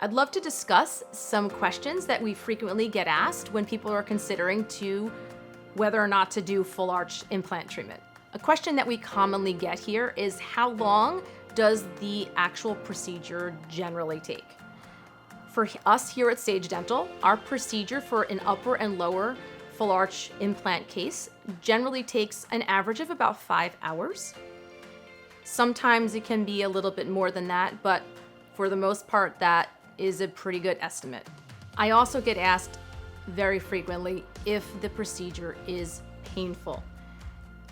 I'd love to discuss some questions that we frequently get asked when people are considering whether or not to do full arch implant treatment. A question that we commonly get here is, how long does the actual procedure generally take? For us here at Sage Dental, our procedure for an upper and lower full arch implant case generally takes an average of about 5 hours. Sometimes it can be a little bit more than that, but for the most part, that is a pretty good estimate. I also get asked very frequently if the procedure is painful.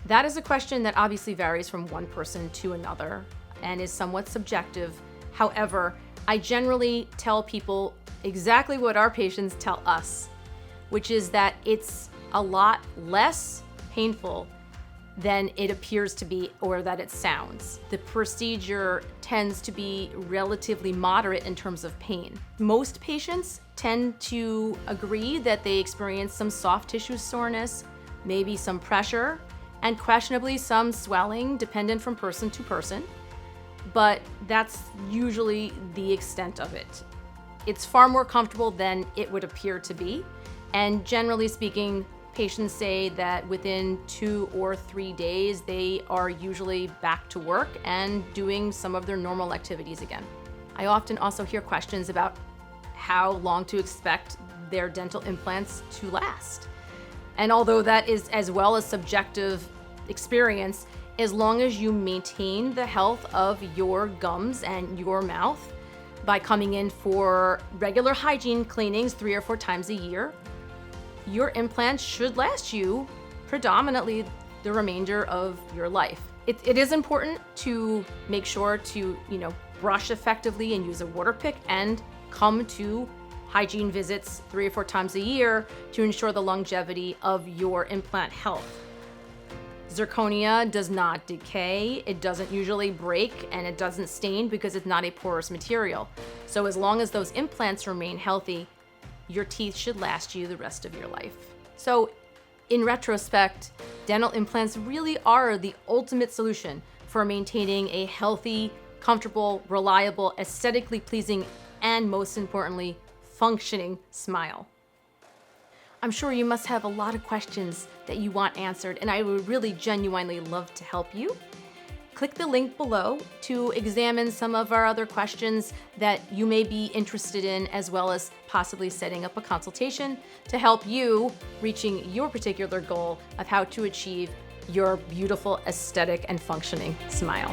That is a question that obviously varies from one person to another and is somewhat subjective. However, I generally tell people exactly what our patients tell us, which is that it's a lot less painful than it appears to be or that it sounds. The procedure tends to be relatively moderate in terms of pain. Most patients tend to agree that they experience some soft tissue soreness, maybe some pressure, and questionably some swelling, dependent from person to person. But that's usually the extent of it. It's far more comfortable than it would appear to be. And generally speaking, patients say that within 2 or 3 days, they are usually back to work and doing some of their normal activities again. I often also hear questions about how long to expect their dental implants to last. And although that is as well a subjective experience, as long as you maintain the health of your gums and your mouth by coming in for regular hygiene cleanings 3 or 4 times a year, your implants should last you predominantly the remainder of your life. It is important to make sure to, brush effectively and use a water pick and come to hygiene visits 3 or 4 times a year to ensure the longevity of your implant health. Zirconia does not decay, it doesn't usually break, and it doesn't stain because it's not a porous material. So as long as those implants remain healthy, your teeth should last you the rest of your life. So in retrospect, dental implants really are the ultimate solution for maintaining a healthy, comfortable, reliable, aesthetically pleasing, and most importantly, functioning smile. I'm sure you must have a lot of questions that you want answered, and I would really genuinely love to help you. Click the link below to examine some of our other questions that you may be interested in, as well as possibly setting up a consultation to help you reaching your particular goal of how to achieve your beautiful, aesthetic, and functioning smile.